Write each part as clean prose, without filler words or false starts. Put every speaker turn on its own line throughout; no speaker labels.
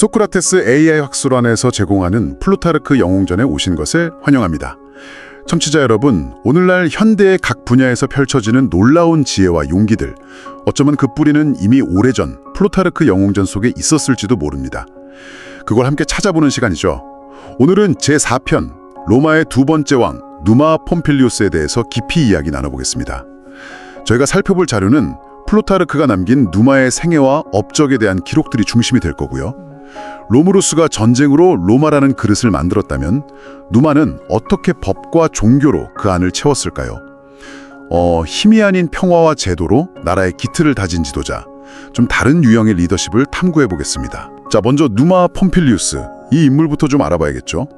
소크라테스 AI 학술원에서 제공하는 플루타르크 영웅전에 오신 것을 환영합니다. 청취자 여러분, 오늘날 현대의 각 분야에서 펼쳐지는 놀라운 지혜와 용기들, 어쩌면 그 뿌리는 이미 오래전 플루타르크 영웅전 속에 있었을지도 모릅니다. 그걸 함께 찾아보는 시간이죠. 오늘은 제4편, 로마의 두 번째 왕, 누마 폼필리우스에 대해서 깊이 이야기 나눠보겠습니다. 저희가 살펴볼 자료는 플루타르크가 남긴 누마의 생애와 업적에 대한 기록들이 중심이 될 거고요. 로무루스가 전쟁으로 로마라는 그릇을 만들었다면 누마는 어떻게 법과 종교로 그 안을 채웠을까요? 힘이 아닌 평화와 제도로 나라의 기틀을 다진 지도자, 좀 다른 유형의 리더십을 탐구해 보겠습니다. 자, 먼저 누마 폼필리우스, 이 인물부터 좀 알아봐야겠죠.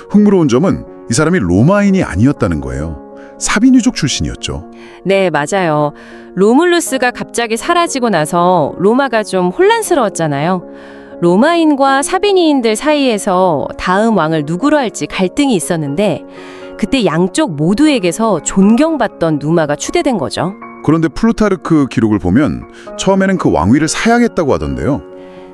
흥미로운 점은 이 사람이 로마인이 아니었다는 거예요. 사비유족 출신이었죠.
네, 맞아요. 로물루스가 갑자기 사라지고 나서 로마가 좀 혼란스러웠잖아요. 로마인과 사비니인들 사이에서 다음 왕을 누구로 할지 갈등이 있었는데 그때 양쪽 모두에게서 존경받던 누마가 추대된 거죠.
그런데 플루타르크 기록을 보면 처음에는 그 왕위를 사양했다고 하던데요.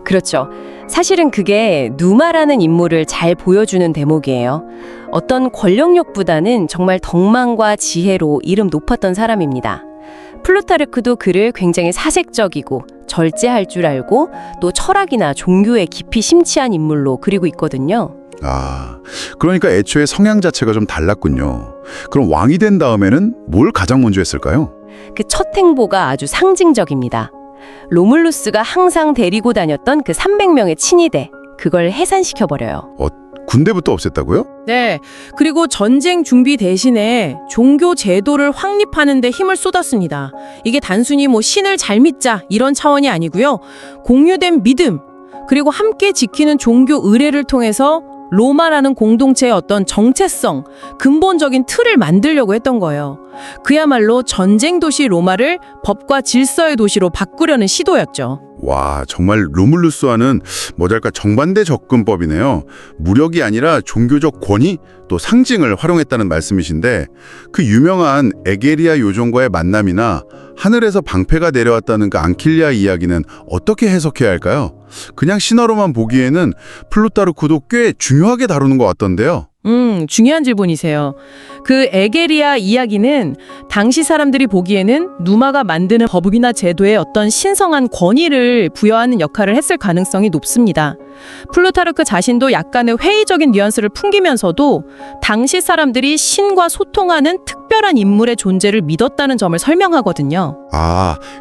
그렇죠. 사실은 그게 누마라는 인물을 잘 보여주는 대목이에요. 어떤 권력욕보다는 정말 덕망과 지혜로 이름 높았던 사람입니다. 플루타르크도 그를 굉장히 사색적이고 절제할 줄 알고 또 철학이나 종교에 깊이 심취한 인물로 그리고 있거든요.
그러니까 애초에 성향 자체가 좀 달랐군요. 그럼 왕이 된 다음에는 뭘 가장 먼저 했을까요?
그 첫 행보가 아주 상징적입니다. 로물루스가 항상 데리고 다녔던 그 300명의 친위대, 그걸 해산시켜버려요.
군대부터 없앴다고요?
네, 그리고 전쟁 준비 대신에 종교 제도를 확립하는 데 힘을 쏟았습니다. 이게 단순히 신을 잘 믿자 이런 차원이 아니고요. 공유된 믿음, 그리고 함께 지키는 종교 의례를 통해서 로마라는 공동체의 어떤 정체성, 근본적인 틀을 만들려고 했던 거예요. 그야말로 전쟁 도시 로마를 법과 질서의 도시로 바꾸려는 시도였죠.
와, 정말 로물루스와는 뭐랄까 정반대 접근법이네요. 무력이 아니라 종교적 권위 또 상징을 활용했다는 말씀이신데 그 유명한 에게리아 요정과의 만남이나 하늘에서 방패가 내려왔다는 그 앙킬리아 이야기는 어떻게 해석해야 할까요? 그냥 신화로만 보기에는 플루타르크도 꽤 중요하게 다루는 것 같던데요.
중요한 질문이세요. 그 에게리아 이야기는 당시 사람들이 보기에는 누마가 만드는 법이나 제도에 어떤 신성한 권위를 부여하는 역할을 했을 가능성이 높습니다. 플루타르크 자신도 약간의 회의적인 뉘앙스를 풍기면서도 당시 사람들이 신과 소통하는 특별한 인물의 존재를 믿었다는 점을 설명하거든요.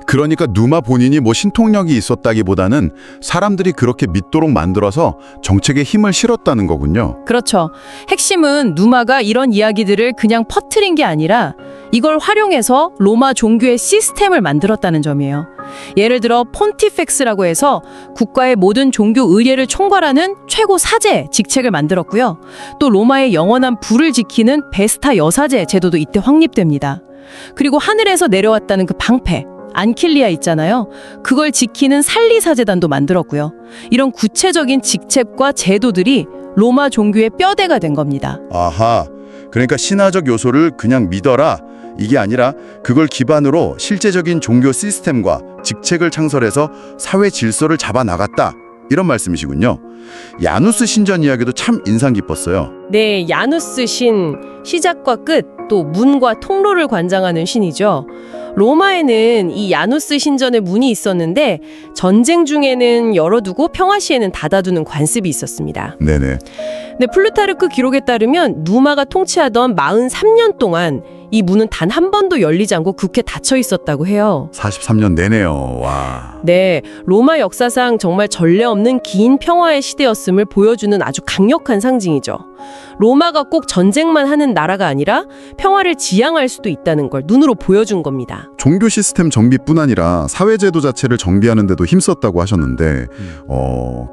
그러니까 누마 본인이 신통력이 있었다기보다는 사람들이 그렇게 믿도록 만들어서 정책에 힘을 실었다는 거군요.
그렇죠. 핵심은 누마가 이런 이야기들을 그냥 퍼뜨린 게 아니라 이걸 활용해서 로마 종교의 시스템을 만들었다는 점이에요. 예를 들어 폰티펙스라고 해서 국가의 모든 종교 의례를 총괄하는 최고 사제 직책을 만들었고요. 또 로마의 영원한 부를 지키는 베스타 여사제 제도도 이때 확립됩니다. 그리고 하늘에서 내려왔다는 그 방패, 안킬리아 있잖아요. 그걸 지키는 살리사제단도 만들었고요. 이런 구체적인 직책과 제도들이 로마 종교의 뼈대가 된 겁니다.
그러니까 신화적 요소를 그냥 믿어라 이게 아니라 그걸 기반으로 실제적인 종교 시스템과 직책을 창설해서 사회 질서를 잡아나갔다 이런 말씀이시군요. 야누스 신전 이야기도 참 인상 깊었어요.
네, 야누스 신, 시작과 끝, 또 문과 통로를 관장하는 신이죠. 로마에는 이 야누스 신전의 문이 있었는데 전쟁 중에는 열어두고 평화 시에는 닫아두는 관습이 있었습니다.
네네.
근데 플루타르크 기록에 따르면 누마가 통치하던 43년 동안 이 문은 단 한 번도 열리지 않고 굳게 닫혀 있었다고 해요.
43년 내내요. 와.
네, 로마 역사상 정말 전례 없는 긴 평화의 시대였음을 보여주는 아주 강력한 상징이죠. 로마가 꼭 전쟁만 하는 나라가 아니라 평화를 지향할 수도 있다는 걸 눈으로 보여준 겁니다.
종교 시스템 정비뿐 아니라 사회제도 자체를 정비하는 데도 힘썼다고 하셨는데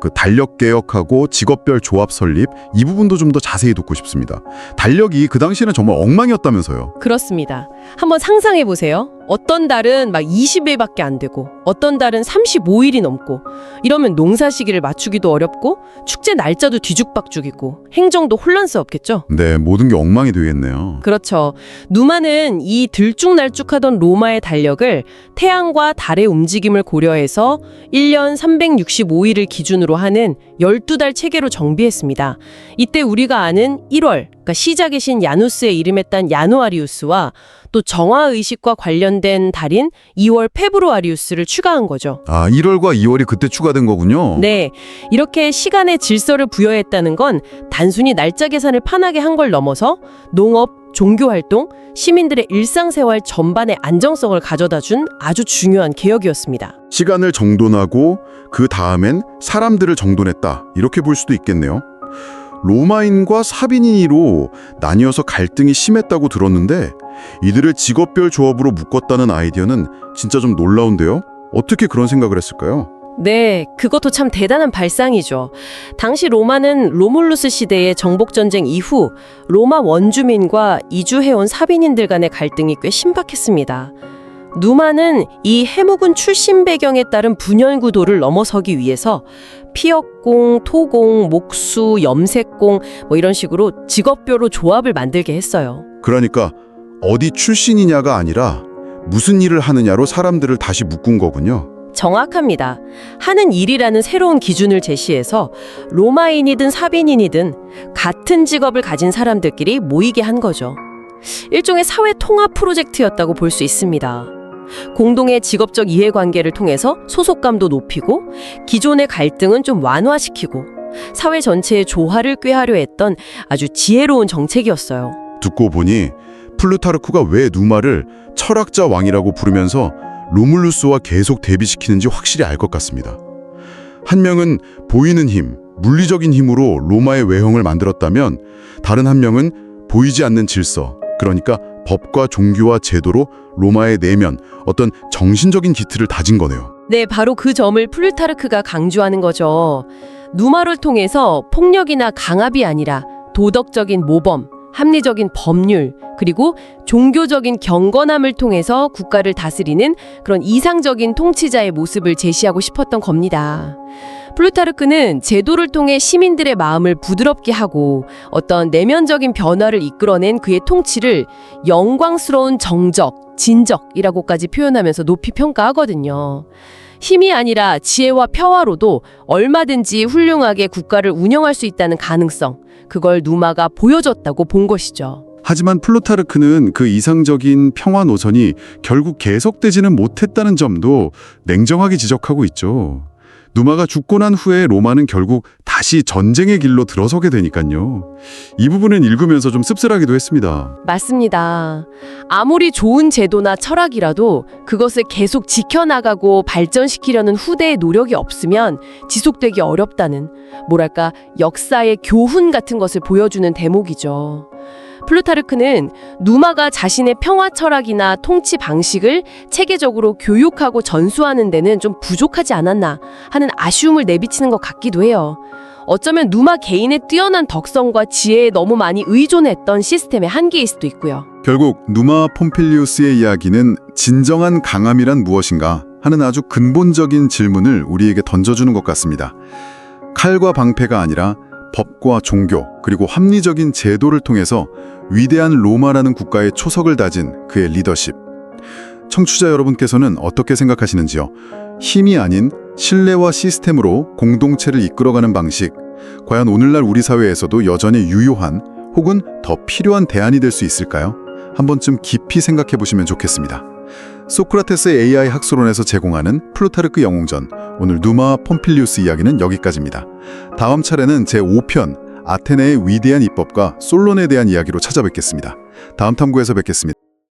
그 달력 개혁하고 직업별 조합 설립 이 부분도 좀 더 자세히 듣고 싶습니다. 달력이 그 당시에는 정말 엉망이었다면서요.
그렇습니다. 한번 상상해 보세요. 어떤 달은 막 20일밖에 안 되고 어떤 달은 35일이 넘고 이러면 농사 시기를 맞추기도 어렵고 축제 날짜도 뒤죽박죽이고 행정도 혼란스럽겠죠?
네, 모든 게 엉망이 되겠네요.
그렇죠. 누마는 이 들쭉날쭉하던 로마의 달력을 태양과 달의 움직임을 고려해서 1년 365일을 기준으로 하는
12달 체계로 정비했습니다. 이때 우리가 아는 1월, 그러니까 시작의 신 야누스의 이름에 딴 야누아리우스와 또 정화의식과 관련된 달인 2월 페브루아리우스를 추가한 거죠.
아, 1월과 2월이 그때 추가된 거군요.
네, 이렇게 시간의 질서를 부여했다는 건 단순히 날짜 계산을 판하게 한 걸 넘어서 농업, 종교활동, 시민들의 일상생활 전반의 안정성을 가져다 준 아주 중요한 개혁이었습니다.
시간을 정돈하고 그 다음엔 사람들을 정돈했다. 이렇게 볼 수도 있겠네요. 로마인과 사비니로 나뉘어서 갈등이 심했다고 들었는데 이들을 직업별 조합으로 묶었다는 아이디어는 진짜 좀 놀라운데요? 어떻게 그런 생각을 했을까요?
네, 그것도 참 대단한 발상이죠. 당시 로마는 로물루스 시대의 정복전쟁 이후 로마 원주민과 이주해온 사비닌들 간의 갈등이 꽤 신박했습니다. 누마는 이 해묵은 출신 배경에 따른 분열 구도를 넘어서기 위해서 피역공, 토공, 목수, 염색공 이런 식으로 직업별로 조합을 만들게 했어요.
그러니까 어디 출신이냐가 아니라 무슨 일을 하느냐로 사람들을 다시 묶은 거군요.
정확합니다. 하는 일이라는 새로운 기준을 제시해서 로마인이든 사비닌이든 같은 직업을 가진 사람들끼리 모이게 한 거죠. 일종의 사회 통합 프로젝트였다고 볼 수 있습니다. 공동의 직업적 이해관계를 통해서 소속감도 높이고 기존의 갈등은 좀 완화시키고 사회 전체의 조화를 꾀하려 했던 아주 지혜로운 정책이었어요.
듣고 보니 플루타르크가 왜 누마를 철학자 왕이라고 부르면서 로물루스와 계속 대비시키는지 확실히 알 것 같습니다. 한 명은 보이는 힘, 물리적인 힘으로 로마의 외형을 만들었다면 다른 한 명은 보이지 않는 질서, 그러니까 법과 종교와 제도로 로마의 내면, 어떤 정신적인 기틀을 다진 거네요.
네, 바로 그 점을 플루타르크가 강조하는 거죠. 누마를 통해서 폭력이나 강압이 아니라 도덕적인 모범, 합리적인 법률, 그리고 종교적인 경건함을 통해서 국가를 다스리는 그런 이상적인 통치자의 모습을 제시하고 싶었던 겁니다. 플루타르크는 제도를 통해 시민들의 마음을 부드럽게 하고 어떤 내면적인 변화를 이끌어낸 그의 통치를 영광스러운 정적, 진적이라고까지 표현하면서 높이 평가하거든요. 힘이 아니라 지혜와 평화로도 얼마든지 훌륭하게 국가를 운영할 수 있다는 가능성, 그걸 누마가 보여줬다고 본 것이죠.
하지만 플루타르크는 그 이상적인 평화 노선이 결국 계속되지는 못했다는 점도 냉정하게 지적하고 있죠. 누마가 죽고 난 후에 로마는 결국 다시 전쟁의 길로 들어서게 되니까요. 이 부분은 읽으면서 좀 씁쓸하기도 했습니다.
맞습니다. 아무리 좋은 제도나 철학이라도 그것을 계속 지켜나가고 발전시키려는 후대의 노력이 없으면 지속되기 어렵다는, 뭐랄까, 역사의 교훈 같은 것을 보여주는 대목이죠. 플루타르크는 누마가 자신의 평화 철학이나 통치 방식을 체계적으로 교육하고 전수하는 데는 좀 부족하지 않았나 하는 아쉬움을 내비치는 것 같기도 해요. 어쩌면 누마 개인의 뛰어난 덕성과 지혜에 너무 많이 의존했던 시스템의 한계일 수도 있고요.
결국 누마 폼필리우스의 이야기는 진정한 강함이란 무엇인가 하는 아주 근본적인 질문을 우리에게 던져주는 것 같습니다. 칼과 방패가 아니라 법과 종교 그리고 합리적인 제도를 통해서 위대한 로마라는 국가의 초석을 다진 그의 리더십. 청취자 여러분께서는 어떻게 생각하시는지요? 힘이 아닌 신뢰와 시스템으로 공동체를 이끌어가는 방식, 과연 오늘날 우리 사회에서도 여전히 유효한 혹은 더 필요한 대안이 될 수 있을까요? 한 번쯤 깊이 생각해 보시면 좋겠습니다. 소크라테스의 AI 학술원에서 제공하는 플루타르크 영웅전, 오늘 누마 폼필리우스 이야기는 여기까지입니다. 다음 차례는 제5편 아테네의 위대한 입법가 솔론에 대한 이야기로 찾아뵙겠습니다. 다음 탐구에서 뵙겠습니다.